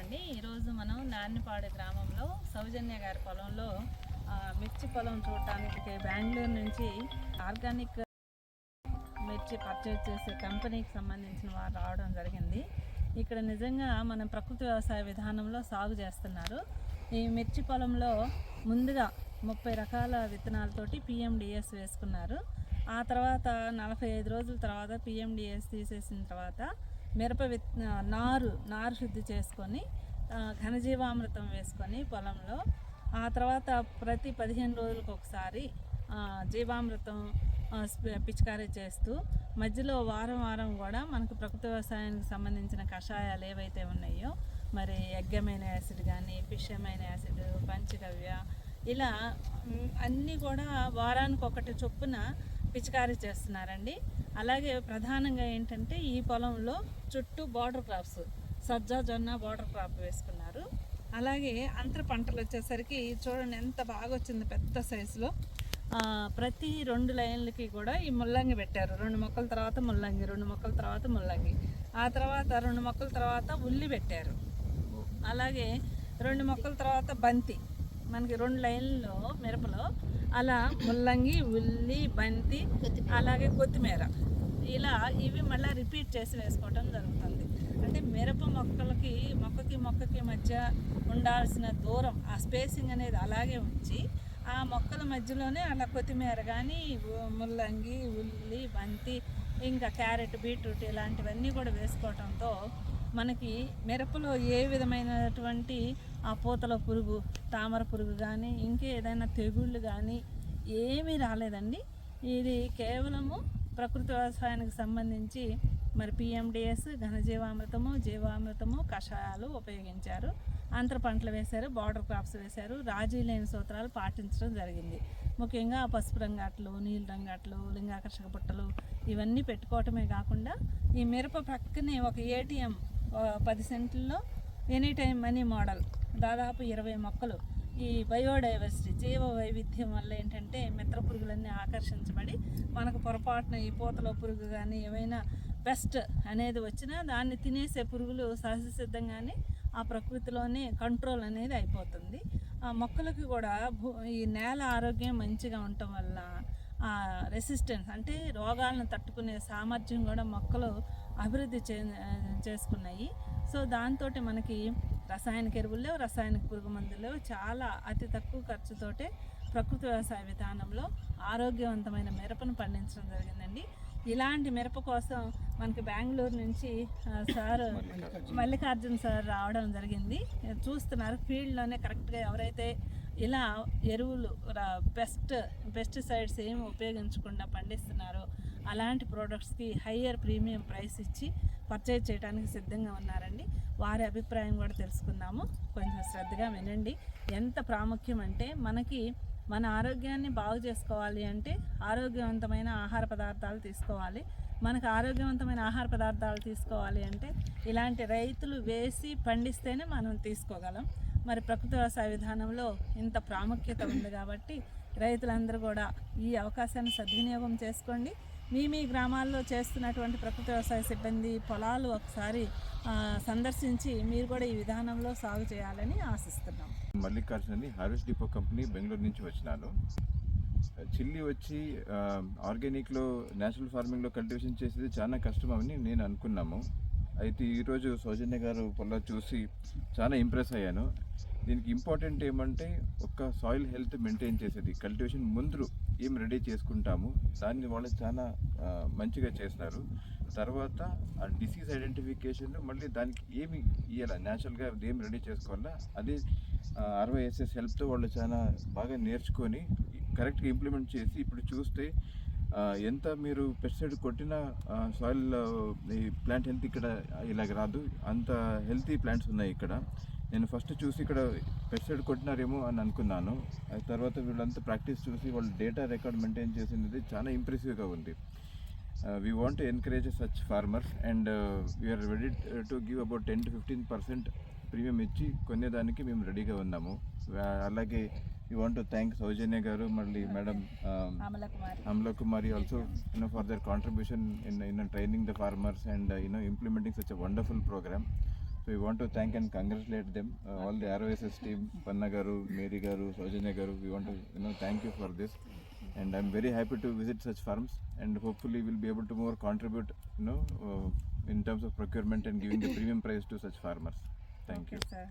అండి. ఈరోజు మనం నాన్నిపాడు గ్రామంలో సౌజన్య గారి పొలంలో మిర్చి పొలం చూడటానికి బెంగళూరు నుంచి ఆర్గానిక్ మిర్చి పర్చేజ్ చేసే కంపెనీకి సంబంధించిన వారు రావడం జరిగింది. ఇక్కడ నిజంగా మనం ప్రకృతి వ్యవసాయ విధానంలో సాగు చేస్తున్నారు. ఈ మిర్చి పొలంలో ముందుగా 30 రకాల విత్తనాలతోటి PMDS వేసుకున్నారు. ఆ తర్వాత 45 రోజుల తర్వాత PMDS తీసేసిన తర్వాత మిరప నారు శుద్ధి చేసుకొని ఘనజీవామృతం వేసుకొని పొలంలో ఆ తర్వాత ప్రతి 15 రోజులకు ఒకసారి జీవామృతం పిచికారీ చేస్తూ మధ్యలో వారం కూడా మనకు ప్రకృతి వ్యవసాయానికి సంబంధించిన కషాయాలు ఏవైతే ఉన్నాయో మరి ఎగ్గమైన యాసిడ్ కానీ ఫిష్ అమైన్ యాసిడ్ పంచగవ్య ఇలా అన్నీ కూడా వారానికి ఒకటి చొప్పున పిచికారీ చేస్తున్నారండి. అలాగే ప్రధానంగా ఏంటంటే ఈ పొలంలో చుట్టూ బార్డర్ క్రాప్స్ సజ్జ జొన్న బార్డర్ క్రాప్ వేసుకున్నారు. అలాగే అంతర పంటలు వచ్చేసరికి చూడండి ఎంత బాగా వచ్చింది, పెద్ద సైజులో. ప్రతి 2 లైన్లకి కూడా ఈ ముల్లంగి పెట్టారు. 2 మొక్కల తర్వాత ముల్లంగి, 2 మొక్కల తర్వాత ముల్లంగి, ఆ తర్వాత 2 మొక్కల తర్వాత ఉల్లి పెట్టారు. అలాగే 2 మొక్కల తర్వాత బంతి, మనకి 2 లైన్లలో మిరపలో అలా ముల్లంగి, ఉల్లి, బంతి, అలాగే కొత్తిమీర ఇలా ఇవి మళ్ళీ రిపీట్ చేసి వేసుకోవటం జరుగుతుంది. అంటే మిరప మొక్కకి మధ్య ఉండాల్సిన దూరం, ఆ స్పేసింగ్ అనేది అలాగే ఉంచి ఆ మొక్కల మధ్యలోనే అలా కొత్తిమీర కానీ ముల్లంగి, ఉల్లి, బంతి, ఇంకా క్యారెట్, బీట్రూట్ ఇలాంటివన్నీ కూడా వేసుకోవడంతో మనకి మిరపలో ఏ విధమైనటువంటి ఆ పూతల పురుగు, తామర పురుగు కానీ ఇంకేదైనా తెగుళ్ళు కానీ ఏమీ రాలేదండి. ఇది కేవలము ప్రకృతి వ్యవసాయానికి సంబంధించి మరి PMDS, ఘనజీవామృతము, జీవామృతము, కషాయాలు ఉపయోగించారు. అంతర పంటలు వేశారు, బార్డర్ క్రాప్స్ వేశారు. రాజీ లేని సూత్రాలు పాటించడం జరిగింది. ముఖ్యంగా పసుపు రంగాట్లు, నీలి రంగాట్లు, లింగాకర్షక బుట్టలు ఇవన్నీ పెట్టుకోవటమే కాకుండా ఈ మిరప పక్కనే ఒక ATM 10 సెంట్లలో ఎనీ టైం మనీ మోడల్ దాదాపు 20 మొక్కలు. ఈ బయోడైవర్సిటీ జీవ వైవిధ్యం వల్ల ఏంటంటే మిత్ర పురుగులన్నీ ఆకర్షించబడి మనకు పొరపాటున ఈ పూతలో పురుగు కానీ ఏమైనా పెస్ట్ అనేది వచ్చినా దాన్ని తినేసే పురుగులు సహజ సిద్ధంగానే ఆ ప్రకృతిలోనే కంట్రోల్ అనేది అయిపోతుంది. ఆ మొక్కలకి కూడా ఈ నేల ఆరోగ్యం మంచిగా ఉండటం వల్ల రెసిస్టెన్స్ అంటే రోగాలను తట్టుకునే సామర్థ్యం కూడా మొక్కలు అభివృద్ధి చేసుకున్నాయి. సో దాంతో మనకి రసాయనిక ఎరువులు, రసాయనిక పురుగు మందులు చాలా అతి తక్కువ ఖర్చుతోటే ప్రకృతి వ్యవసాయ విధానంలో ఆరోగ్యవంతమైన మిరపను పండించడం జరిగిందండి. ఇలాంటి మిరప కోసం మనకి బెంగళూరు నుంచి మల్లికార్జున్ సార్ రావడం జరిగింది. చూస్తున్నారు ఫీల్డ్లోనే కరెక్ట్గా ఎవరైతే ఇలా ఎరువులు పెస్టిసైడ్స్ ఏమి ఉపయోగించకుండా పండిస్తున్నారో అలాంటి ప్రోడక్ట్స్కి హయ్యర్ ప్రీమియం ప్రైస్ ఇచ్చి పర్చేజ్ చేయడానికి సిద్ధంగా ఉన్నారండి. వారి అభిప్రాయం కూడా తెలుసుకుందాము. కొంచెం శ్రద్ధగా వినండి. ఎంత ప్రాముఖ్యం అంటే మనకి మన ఆరోగ్యాన్ని బాగు చేసుకోవాలి అంటే ఆరోగ్యవంతమైన ఆహార పదార్థాలు తీసుకోవాలి. మనకు ఆరోగ్యవంతమైన ఆహార పదార్థాలు తీసుకోవాలి అంటే ఇలాంటి రైతులు వేసి పండిస్తేనే మనం తీసుకోగలం. మరి ప్రకృతి వ్యవసాయ విధానంలో ఇంత ప్రాముఖ్యత ఉంది కాబట్టి రైతులందరూ కూడా ఈ అవకాశాన్ని సద్వినియోగం చేసుకోండి. మీ గ్రామాల్లో చేస్తున్నటువంటి ప్రకృతి వ్యవసాయ సిబ్బంది పొలాలు ఒకసారి సందర్శించి మీరు కూడా ఈ విధానంలో సాగు చేయాలని ఆశిస్తున్నాం. Mallikarjun harvest depot company Bengaluru నుంచి వచ్చినాను. చిల్లీ వచ్చి ఆర్గానిక్లో న్యాచురల్ ఫార్మింగ్లో కల్టివేషన్ చేసేది చాలా కష్టం అని నేను అనుకున్నాము. అయితే ఈరోజు సౌజన్య గారు పొలం చూసి చాలా ఇంప్రెస్ అయ్యాను. దీనికి ఇంపార్టెంట్ ఏమంటే ఒక సాయిల్ హెల్త్ మెయింటైన్ చేసేది, కల్టివేషన్ ముందు ఏం రెడీ చేసుకుంటాము దాన్ని వాళ్ళు చాలా మంచిగా చేస్తున్నారు. తర్వాత ఆ డిసీజ్ ఐడెంటిఫికేషన్ మళ్ళీ దానికి ఏమి ఇవ్వాలి, న్యాచురల్గా ఏం రెడీ చేసుకోవాలా అది RYSS హెల్ప్తో వాళ్ళు చాలా బాగా నేర్చుకొని కరెక్ట్గా ఇంప్లిమెంట్ చేసి ఇప్పుడు చూస్తే ఎంత మీరు పెస్టిసైడ్ కొట్టిన సాయిల్ ఈ ప్లాంట్ హెల్త్ ఇక్కడ ఇలాగ రాదు, అంత హెల్తీ ప్లాంట్స్ ఉన్నాయి ఇక్కడ. నేను ఫస్ట్ చూసి ఇక్కడ పెస్టిసైడ్ కొట్టినారేమో అని అనుకున్నాను. తర్వాత వీళ్ళంతా ప్రాక్టీస్ చూసి వాళ్ళు డేటా రికార్డ్ మెయింటైన్ చేసినది చాలా ఇంప్రెసివ్గా ఉంది. We want to encourage such farmers and we are ready to give about 10 to 15% premium ఇచ్చి కొనేదానికి మేము రెడీగా ఉన్నాము. అలాగే we want to thank సౌజన్య గారు, మళ్ళీ madam Amala Kumari also for their contribution in training the farmers and implementing such a wonderful program. So we want to thank and congratulate them, all the ROSS team, Panna Garu, Mary Garu, Saujanya Garu. We want to thank you for this, and I'm very happy to visit such farms, and hopefully we'll be able to more contribute, in terms of procurement and giving the premium price to such farmers. Thank you. Sir